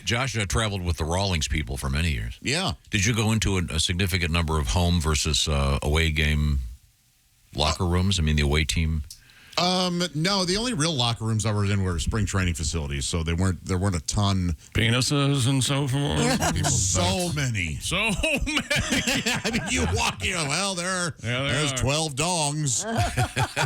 Josh traveled with the Rawlings people for many years. Yeah. Did you go into a significant number of home versus away game locker rooms? I mean, the away team. No, the only real locker rooms I was in were spring training facilities, so there weren't a ton. Penises and so forth. So many. So many. I mean, you walk in, well, there's 12 dongs.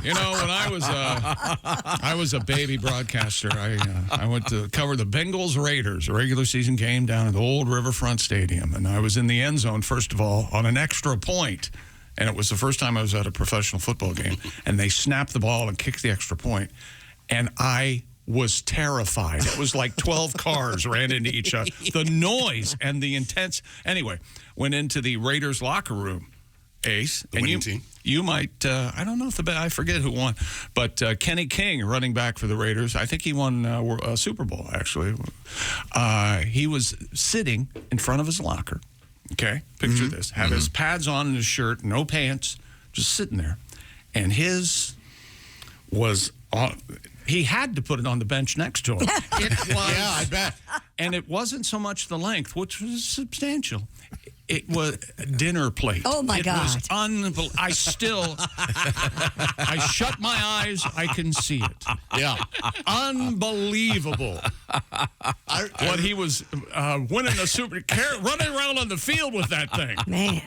You know, when I was a baby broadcaster, I went to cover the Bengals Raiders, a regular season game down at the old Riverfront Stadium, and I was in the end zone, first of all, on an extra point. And it was the first time I was at a professional football game. And they snapped the ball and kicked the extra point. And I was terrified. It was like 12 cars ran into each other. The noise and the intense. Anyway, went into the Raiders locker room, Ace. The winning team. You might, I don't know if I forget who won. But Kenny King, running back for the Raiders, I think he won a Super Bowl, actually. He was sitting in front of his locker. Okay, picture this. Had his pads on in his shirt, no pants, just sitting there. And his was on, he had to put it on the bench next to him. It was, Yeah, I bet. And it wasn't so much the length, which was substantial. It was a dinner plate. Oh, my God. It was unbelievable. I shut my eyes, I can see it. Yeah. Unbelievable. What he was winning a running around on the field with that thing. Man.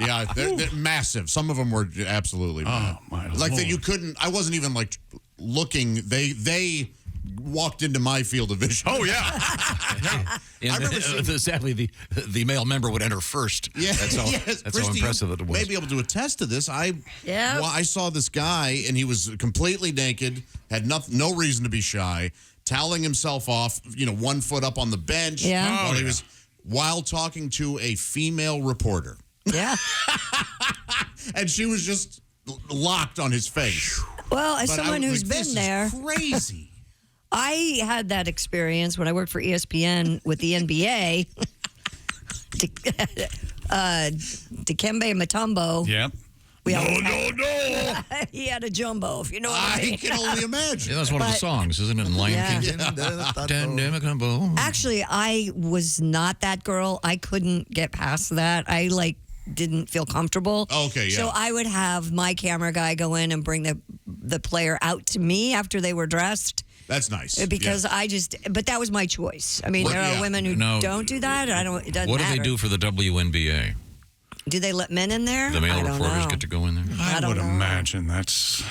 Yeah, they're massive. Some of them were absolutely Oh, my like Lord. that. You couldn't. I wasn't even like looking. They walked into my field of vision. Oh, yeah. Sadly, the male member would enter first. Yeah, That's how, yes. that's how Kristi, impressive it you was. may be able to attest to this. I saw this guy, and he was completely naked, had no reason to be shy, toweling himself off, 1 foot up on the bench. Yeah. While talking to a female reporter. Yeah. And she was just locked on his face. Well, as But someone I was who's like, this been there, is crazy. I had that experience when I worked for ESPN with the NBA. Dikembe Mutombo. Yep. No. He had a jumbo, if you know what I mean. I can only imagine. Yeah, that's one of the songs, isn't it? In Lion King. Actually, I was not that girl. I couldn't get past that. I didn't feel comfortable. Okay, yeah. So I would have my camera guy go in and bring the player out to me after they were dressed. That's nice. Because but that was my choice. I mean, there are women who don't do that. It doesn't What do matter. they do for the WNBA? Do they let men in there? The male I don't reporters know. get to go in there? I would imagine that's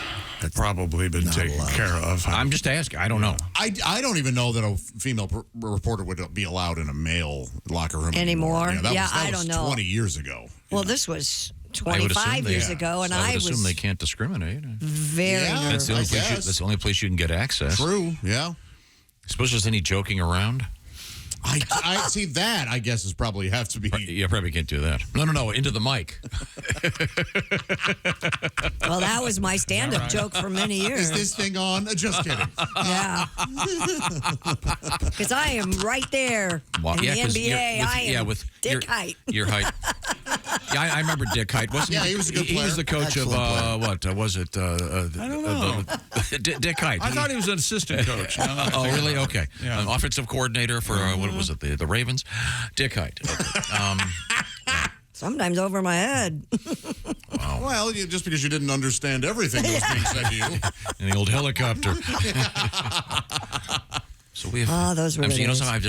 probably been taken care of. I'm just asking. I don't know. I don't even know that a female reporter would be allowed in a male locker room anymore. Yeah, that I was don't know. 20 years ago. Well, this was I would assume 25 years ago, and I would was assume they can't discriminate. very nervous. That's the only place you can get access. True, yeah. Suppose there's any joking around? I see that, I guess, is probably have to be. You probably can't do that. No, into the mic. Well, that was my stand-up joke for many years. Is this thing on? Just kidding. Yeah. Because I am right there in the NBA. I am with Dick Height. Your height. Yeah, I remember Dick Height. He was a good player. He was the coach of, what was it? I don't know. Dick Height. I thought he was an assistant coach. Oh, really? Okay. Yeah. Offensive coordinator for, what was it, the Ravens? Dick Height. Okay. Sometimes over my head. Wow. Well, just because you didn't understand everything that was being said to you. In the old helicopter. So we have. Oh, those were You know, days. sometimes